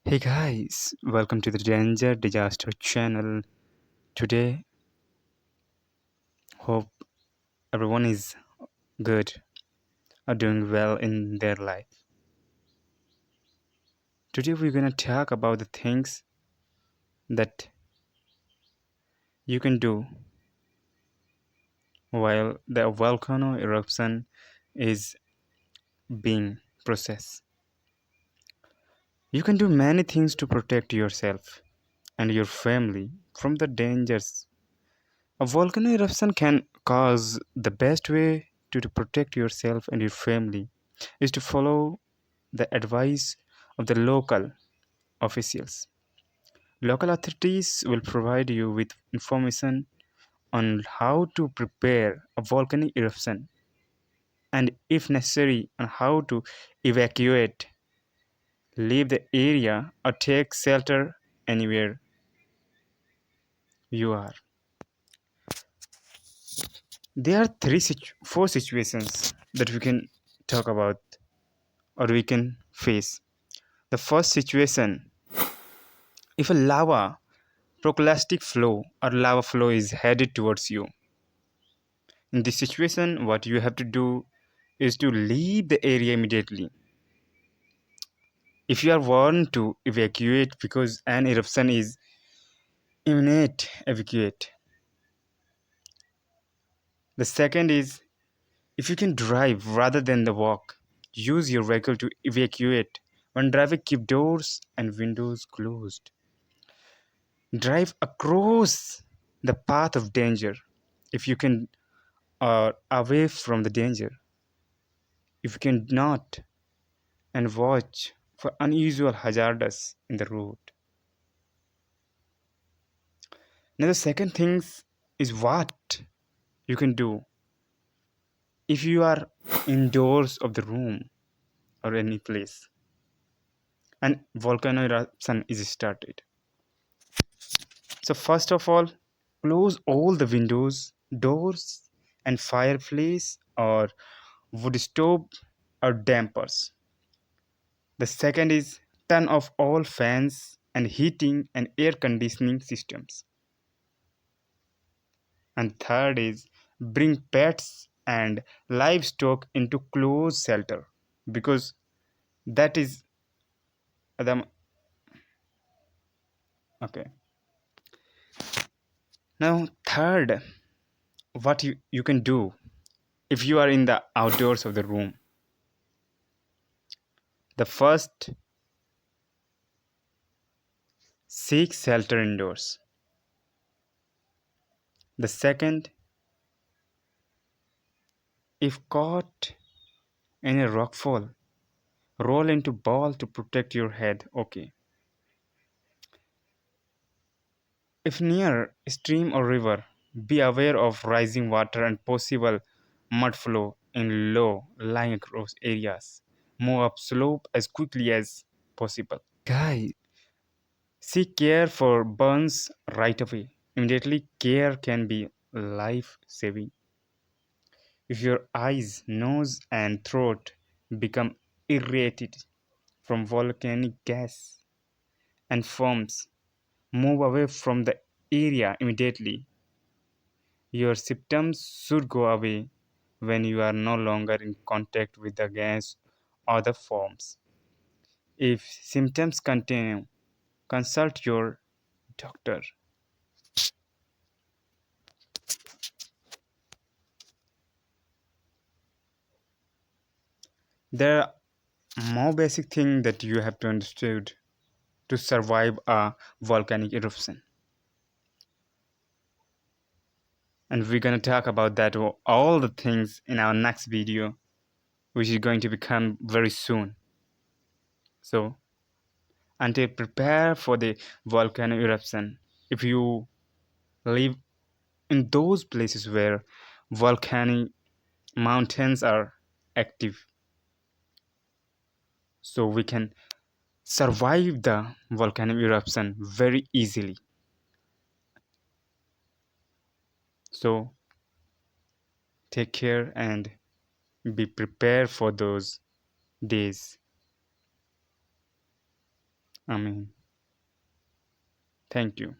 Hey guys, welcome to the Danger Disaster channel. Today, hope everyone is good or doing well in their life. Today, we're gonna talk about the things that you can do while the volcano eruption is being processed. You can do many things to protect yourself and your family from the dangers. A volcano eruption can cause. The best way to protect yourself and your family is to follow the advice of the local officials. Local authorities will provide you with information on how to prepare a volcanic eruption and, if necessary, on how to evacuate, leave the area, or take shelter anywhere you are. There are four situations that we can talk about or we can face. The first situation, if a lava pyroclastic flow or lava flow is headed towards you. In this situation, what you have to do is to leave the area immediately. If you are warned to evacuate because an eruption is imminent, evacuate. The second is, if you can drive rather than the walk, use your vehicle to evacuate. When driving, keep doors and windows closed. Drive across the path of danger if you can, or away from the danger if you cannot, and watch for unusual hazards in the road. Now, the second thing is what you can do if you are indoors of the room or any place and volcano eruption is started. So, first of all, close all the windows, doors, and fireplace or wood stove or dampers. The second is turn off all fans and heating and air conditioning systems. And third is bring pets and livestock into close shelter because that is the okay. Now third, what you can do if you are in the outdoors of the room. The first, seek shelter indoors. The second, if caught in a rockfall, roll into ball to protect your head. Okay. If near a stream or river, be aware of rising water and possible mud flow in low-lying across areas. Move up slope as quickly as possible. Guys, seek care for burns right away. Immediately, care can be life-saving. If your eyes, nose, and throat become irritated from volcanic gas and fumes, move away from the area immediately. Your symptoms should go away when you are no longer in contact with the gas or the forms. If symptoms continue, consult your doctor. There are more basic things that you have to understand to survive a volcanic eruption. And we're going to talk about that all the things in our next video, which is going to become very soon. So until prepare for the volcano eruption, if you live in those places where volcanic mountains are active, so we can survive the volcanic eruption very easily. So take care and be prepared for those days. I mean, thank you.